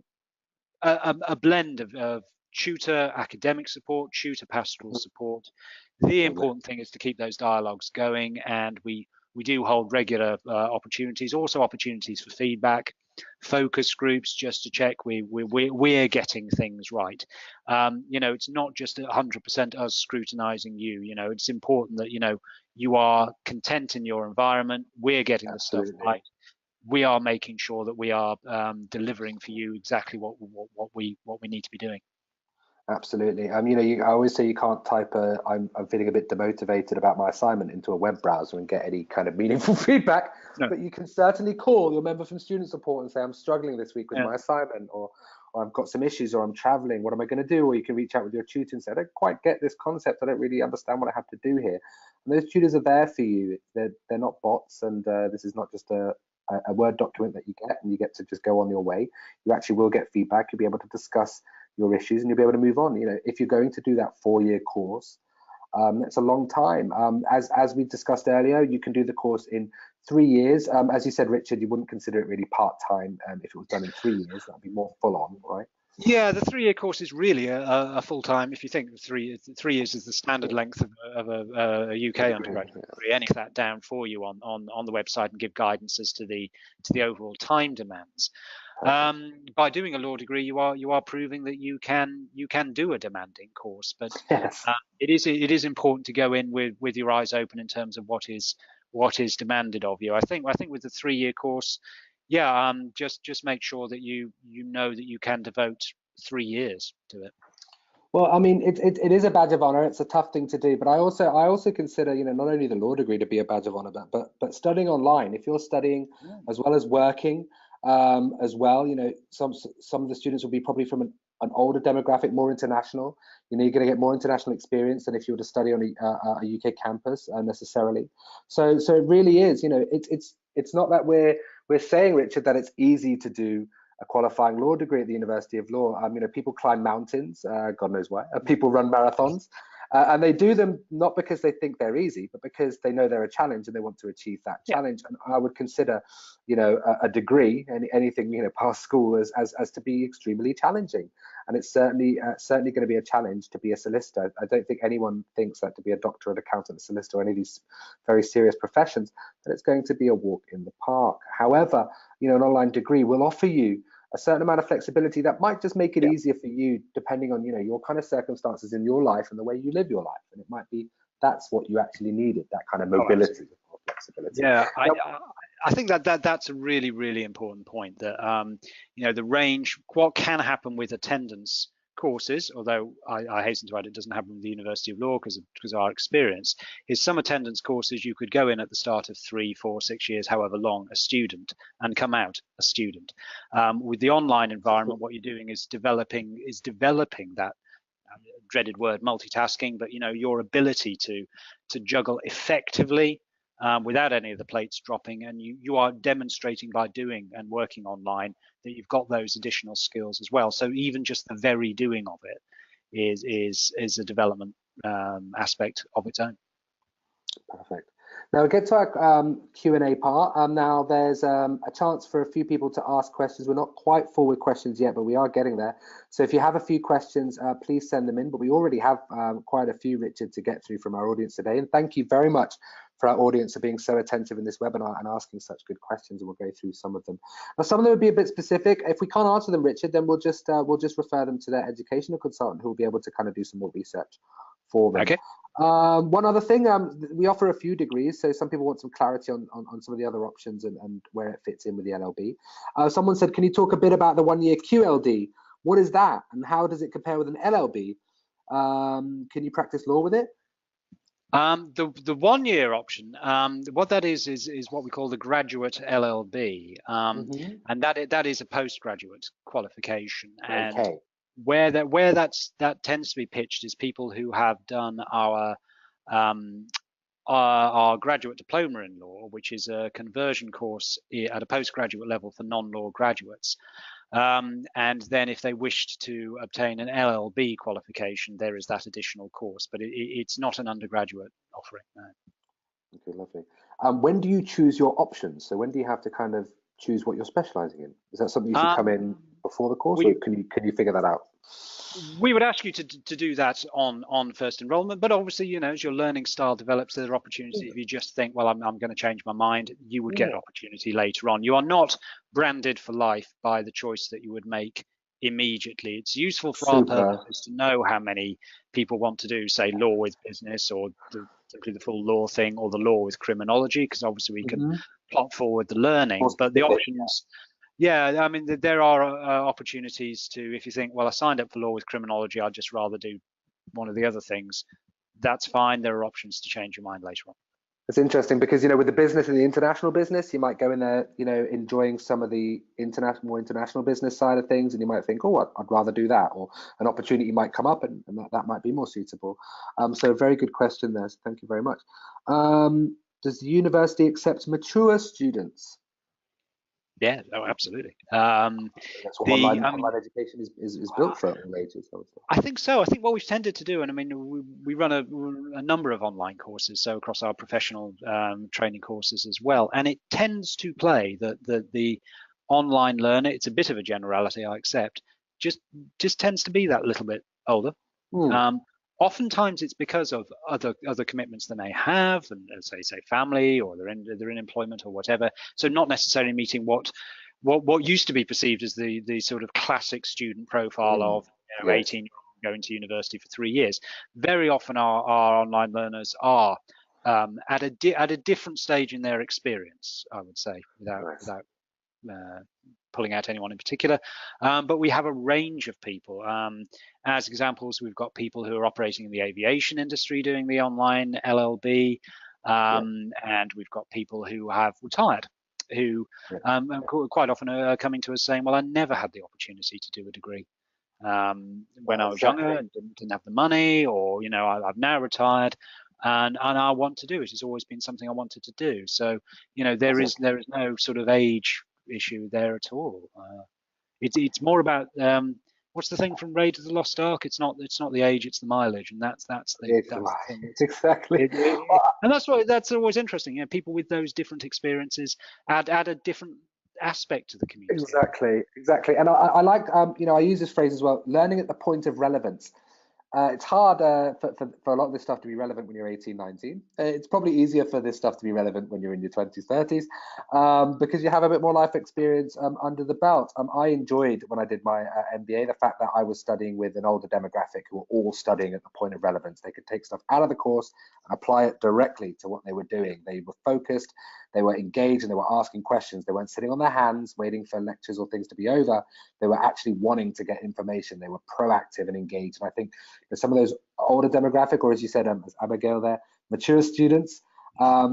a blend of tutor academic support, tutor pastoral support. The important thing is to keep those dialogues going, and we do hold regular opportunities, also opportunities for feedback, focus groups, just to check we're getting things right. You know, it's not just 100% us scrutinizing you. You know, it's important that you are content in your environment. We're getting the stuff right. We are making sure that we are delivering for you exactly what we need to be doing. Absolutely. You know, I always say you can't type I'm feeling a bit demotivated about my assignment into a web browser and get any kind of meaningful feedback. No. But you can certainly call your member from student support and say, I'm struggling this week with my assignment, or I've got some issues, or I'm traveling. What am I going to do? Or you can reach out with your tutor and say, I don't quite get this concept. I don't really understand what I have to do here. And those tutors are there for you. They're not bots, and this is not just a Word document that you get and you get to just go on your way. You actually will get feedback. You'll be able to discuss your issues and you'll be able to move on. You know, if you're going to do that 4-year course, it's a long time. As we discussed earlier, you can do the course in 3 years. As you said, Richard, you wouldn't consider it really part-time if it was done in 3 years. That'd be more full-on, right? Yeah, the 3-year course is really a full-time. If you think 3 years is the standard length of a UK undergraduate degree, any that down for you on the website and give guidance as to the overall time demands. By doing a law degree, you are proving that you can do a demanding course, but yes. It is important to go in with your eyes open in terms of what is demanded of you. I think with the 3-year course, yeah, just make sure that you know that you can devote 3 years to it. Well, I mean, it is a badge of honor. It's a tough thing to do, but I also consider, not only the law degree to be a badge of honor, but studying online. If you're studying as well as working as well, some of the students will be probably from an older demographic, more international. You're going to get more international experience than if you were to study on a UK campus necessarily. So it really is. It's not that we're saying, Richard, that it's easy to do a qualifying law degree at the University of Law. People climb mountains, God knows why. People run marathons, and they do them not because they think they're easy, but because they know they're a challenge and they want to achieve that challenge. And I would consider, a degree, anything, past school as to be extremely challenging. And it's certainly going to be a challenge to be a solicitor. I don't think anyone thinks that to be a doctor, an accountant, a solicitor, or any of these very serious professions, that it's going to be a walk in the park. However, an online degree will offer you a certain amount of flexibility that might just make it easier for you, depending on your kind of circumstances in your life and the way you live your life. And it might be that's what you actually needed, that kind of mobility or flexibility. Yeah, I think that's a really, really important point, that the range, what can happen with attendance courses, although I hasten to add it doesn't happen with the University of Law because of our experience, is some attendance courses you could go in at the start of 3, 4, 6 years, however long, a student, and come out a student. With the online environment, what you're doing is developing that dreaded word, multitasking, but your ability to juggle effectively without any of the plates dropping, and you are demonstrating by doing and working online that you've got those additional skills as well. So even just the very doing of it is a development aspect of its own. Perfect. Now we'll get to our Q&A part. Now there's a chance for a few people to ask questions. We're not quite full with questions yet, but we are getting there. So if you have a few questions, please send them in. But we already have quite a few, Richard, to get through from our audience today. And thank you very much for our audience for being so attentive in this webinar and asking such good questions, and we'll go through some of them. Now, some of them would be a bit specific. If we can't answer them, Richard, then we'll just refer them to their educational consultant who will be able to kind of do some more research for them. Okay. One other thing, we offer a few degrees, so some people want some clarity on some of the other options and where it fits in with the LLB. Someone said, can you talk a bit about the 1-year QLD? What is that, and how does it compare with an LLB? Can you practice law with it? The 1-year option, what that is what we call the graduate LLB, and that is a postgraduate qualification. And okay. where that tends to be pitched is people who have done our graduate diploma in law, which is a conversion course at a postgraduate level for non-law graduates. And then if they wished to obtain an LLB qualification, there is that additional course, but it's not an undergraduate offering. No. Okay, lovely. When do you choose your options? So when do you have to kind of choose what you're specializing in? Is that something you should come in before the course, or can you figure that out? We would ask you to do that on first enrollment, but obviously, you know, as your learning style develops, there are opportunities. If you just think, well, I'm going to change my mind, you would get an opportunity later on. You are not branded for life by the choice that you would make immediately. It's useful for our purposes to know how many people want to do, say, law with business, or simply the full law thing, or the law with criminology, because obviously we can plot forward the learning, but the options. Yeah, I mean, there are opportunities to, if you think, well, I signed up for law with criminology, I'd just rather do one of the other things. That's fine. There are options to change your mind later on. It's interesting because, you know, with the business and the international business, you might go in there, you know, enjoying some of the more international business side of things, and you might think, oh, I'd rather do that, or an opportunity might come up and that might be more suitable. So very good question there. So thank you very much. Does the university accept mature students? Yeah, oh, absolutely. That's what online education is built for all ages, I would say. I think so. I think what we've tended to do, and I mean, we run a number of online courses, so across our professional training courses as well, and it tends to play that the online learner, it's a bit of a generality, I accept, just tends to be that little bit older. Oftentimes it's because of other commitments they may have, and say family, or they're in employment or whatever. So not necessarily meeting what used to be perceived as the sort of classic student profile of 18 going to university for 3 years. Very often our online learners are at a different stage in their experience, I would say, without pulling out anyone in particular, but we have a range of people. As examples, we've got people who are operating in the aviation industry doing the online LLB, and we've got people who have retired, who quite often are coming to us saying, well, I never had the opportunity to do a degree when I was younger, and didn't have the money, or, you know, I've now retired, and I want to do it. It's always been something I wanted to do. So, you know, there is no sort of age issue there at all. It's more about what's the thing from Raid of the Lost Ark? It's not the age, it's the mileage, and that's the thing. It's exactly. And that's always interesting. You know, people with those different experiences add a different aspect to the community. Exactly. And I like, you know, I use this phrase as well, learning at the point of relevance. It's hard for a lot of this stuff to be relevant when you're 18, 19. It's probably easier for this stuff to be relevant when you're in your 20s, 30s, because you have a bit more life experience under the belt. I enjoyed, when I did my MBA, the fact that I was studying with an older demographic who were all studying at the point of relevance. They could take stuff out of the course and apply it directly to what they were doing. They were focused, they were engaged, and they were asking questions. They weren't sitting on their hands waiting for lectures or things to be over. They were actually wanting to get information. They were proactive and engaged. And I think that some of those older demographic, or as you said, as Abigail there, mature students, I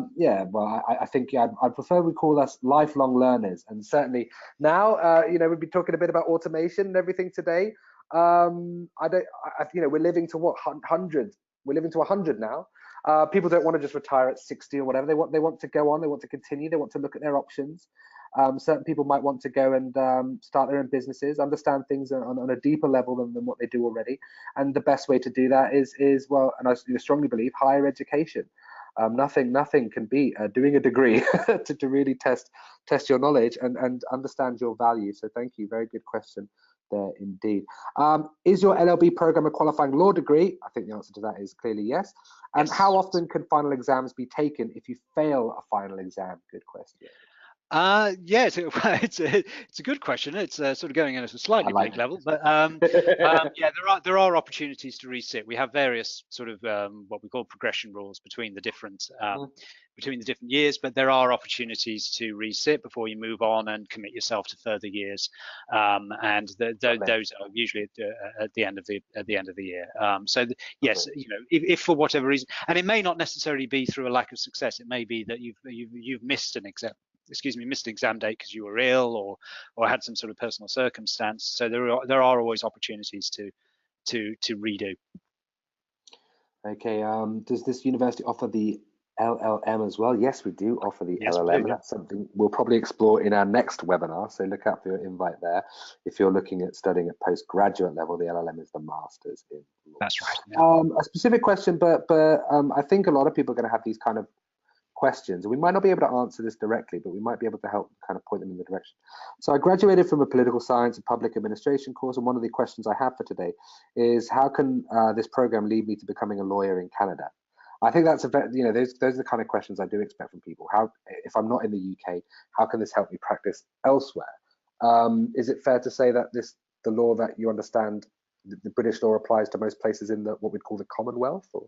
think I'd prefer we call us lifelong learners. And certainly now, you know, we've been talking a bit about automation and everything today. You know, we're living to what, 100? We're living to 100 now. People don't want to just retire at 60 or whatever. They want to go on. They want to continue. They want to look at their options. Certain people might want to go and start their own businesses, understand things on a deeper level than what they do already. And the best way to do that is well, and I strongly believe, higher education. Nothing can beat doing a degree to really test your knowledge and understand your value. So thank you. Very good question there indeed. Is your LLB program a qualifying law degree? I think the answer to that is clearly yes. And how often can final exams be taken if you fail a final exam? Good question. Yeah, it's a good question. It's sort of going in at a slightly bleak level, but it. yeah, there are opportunities to resit. We have various sort of what we call progression rules between the different years, but there are opportunities to resit before you move on and commit yourself to further years, and those are usually at the end of the year. Yes, you know, if for whatever reason, and it may not necessarily be through a lack of success, it may be that you've missed an exam. Missed an exam date because you were ill or had some sort of personal circumstance. So there are always opportunities to redo. Okay. Does this university offer the LLM as well? Yes, we do offer the Yes, LLM. we do, yeah. That's something we'll probably explore in our next webinar. So look out for your invite there. If you're looking at studying at postgraduate level, the LLM is the master's in law. That's right. Yeah. A specific question, but I think a lot of people are going to have these kind of questions. We might not be able to answer this directly, but we might be able to help kind of point them in the direction. So I graduated from a political science and public administration course, and one of the questions I have for today is how can this program lead me to becoming a lawyer in Canada? I think that's those are the kind of questions I do expect from people. How, if I'm not in the UK, how can this help me practice elsewhere? Is it fair to say that the law that you understand, the British law applies to most places in what we'd call the Commonwealth, or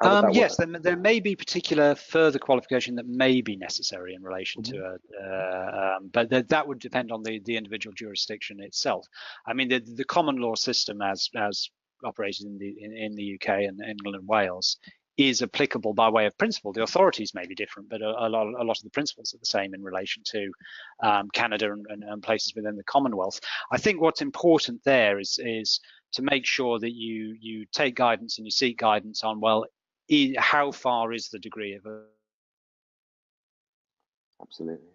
how would that Yes, work? there may be particular further qualification that may be necessary in relation to but that would depend on the individual jurisdiction itself. I mean, the common law system as operated in the UK and England and Wales is applicable by way of principle. The authorities may be different, but a lot of the principles are the same in relation to Canada and places within the Commonwealth. I think what's important there is to make sure that you take guidance and you seek guidance on, well, how far is the degree of Absolutely.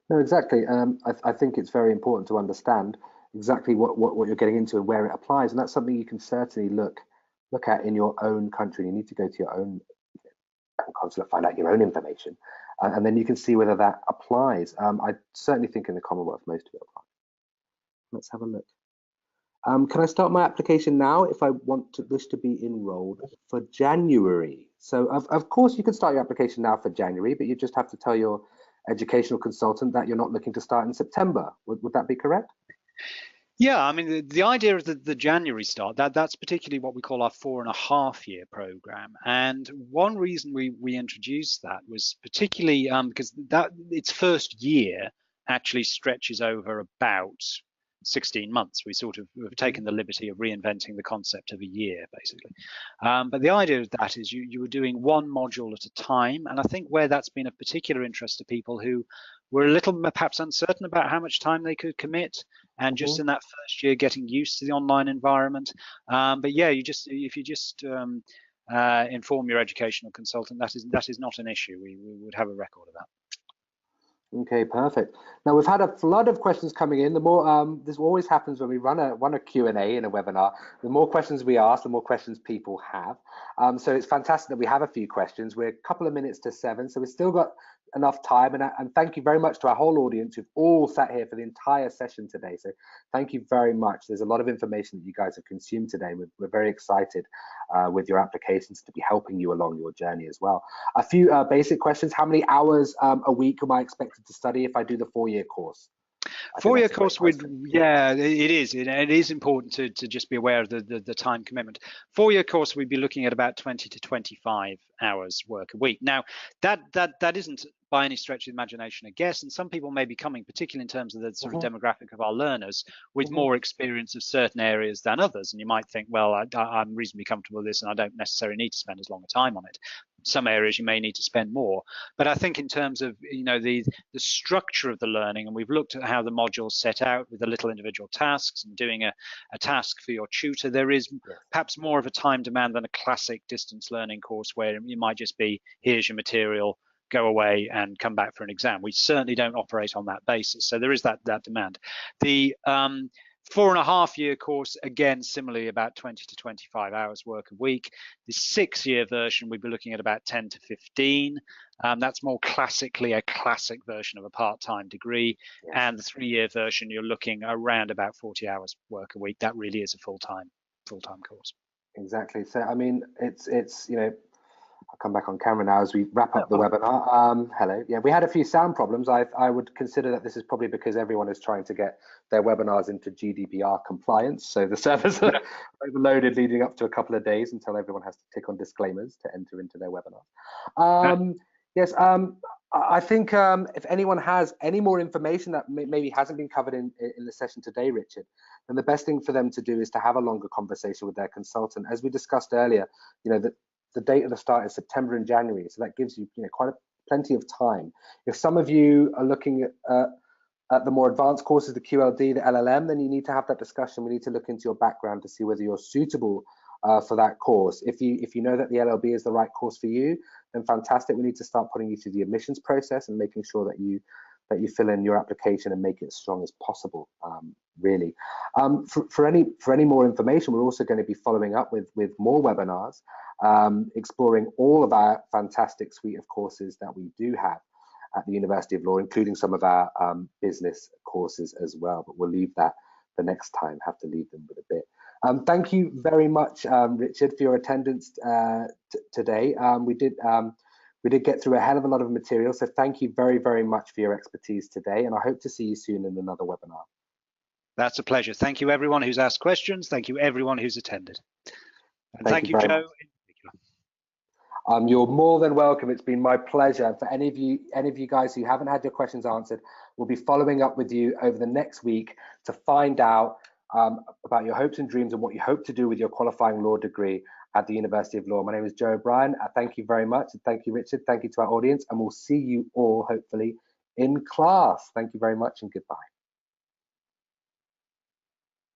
No, exactly. I think it's very important to understand exactly what you're getting into and where it applies, and that's something you can certainly look at in your own country. You need to go to your own consulate, find out your own information, and then you can see whether that applies. I certainly think in the Commonwealth most of it applies. Let's have a look. Can I start my application now if I wish to be enrolled for January? So of course you can start your application now for January, but you just have to tell your educational consultant that you're not looking to start in September. Would that be correct? Yeah, I mean, the idea of the January start, that's particularly what we call our 4.5-year program. And one reason we introduced that was particularly because its first year actually stretches over about 16 months. We sort of have taken the liberty of reinventing the concept of a year, basically. But the idea of that is you were doing one module at a time. And I think where that's been of particular interest to people who were a little perhaps uncertain about how much time they could commit, and just in that first year getting used to the online environment. But yeah, if you just inform your educational consultant, that is not an issue. We would have a record of that. Okay, perfect. Now we've had a flood of questions coming in. The more this always happens when we run a Q&A in a webinar. The more questions we ask, the more questions people have. So it's fantastic that we have a few questions. We're a couple of minutes to 7, so we've still got enough time. And thank you very much to our whole audience who've all sat here for the entire session today. So thank you very much. There's a lot of information that you guys have consumed today. We're very excited with your applications to be helping you along your journey as well. A few basic questions. How many hours a week am I expected to study if I do the 4-year course? 4-year course, yeah, it is. It is important to just be aware of the time commitment. 4-year course, we'd be looking at about 20 to 25 hours work a week. Now, that isn't by any stretch of the imagination a guess, and some people may be coming, particularly in terms of the sort of demographic of our learners, with more experience of certain areas than others. And you might think, well, I'm reasonably comfortable with this, and I don't necessarily need to spend as long a time on it. Some areas you may need to spend more, but I think in terms of the structure of the learning, and we've looked at how the modules set out with the little individual tasks and doing a task for your tutor, there is perhaps more of a time demand than a classic distance learning course where you might just be, here's your material, go away and come back for an exam. We certainly don't operate on that basis, so there is that demand. The 4.5-year course, again, similarly about 20 to 25 hours work a week. The 6-year version, we'd be looking at about 10 to 15. That's more classically a classic version of a part-time degree. And the 3-year version, you're looking around about 40 hours work a week. That really is a full-time course. Exactly. So I mean, it's I'll come back on camera now as we wrap up the webinar. Hello. Yeah, we had a few sound problems. I would consider that this is probably because everyone is trying to get their webinars into GDPR compliance. So the servers are overloaded leading up to a couple of days until everyone has to tick on disclaimers to enter into their webinar. Yes, I think if anyone has any more information that maybe hasn't been covered in the session today, Richard, then the best thing for them to do is to have a longer conversation with their consultant. As we discussed earlier, you know, the date of the start is September and January, so that gives you, plenty of time. If some of you are looking at the more advanced courses, the QLD, the LLM, then you need to have that discussion. We need to look into your background to see whether you're suitable for that course. If you know that the LLB is the right course for you, then fantastic. We need to start putting you through the admissions process and making sure that you fill in your application and make it as strong as possible. Really, for any more information, we're also going to be following up with more webinars, exploring all of our fantastic suite of courses that we do have at the University of Law, including some of our business courses as well. But we'll leave that the next time. Have to leave them with a bit. Thank you very much, Richard, for your attendance today. We did get through a hell of a lot of material, so thank you very, very much for your expertise today, and I hope to see you soon in another webinar. That's a pleasure. Thank you, everyone who's asked questions. Thank you, everyone who's attended. And thank you, Joe. You're more than welcome. It's been my pleasure. For any of you guys who haven't had your questions answered, we'll be following up with you over the next week to find out about your hopes and dreams and what you hope to do with your qualifying law degree at the University of Law. My name is Joe O'Brien. Thank you very much. And thank you, Richard. Thank you to our audience. And we'll see you all, hopefully, in class. Thank you very much and goodbye.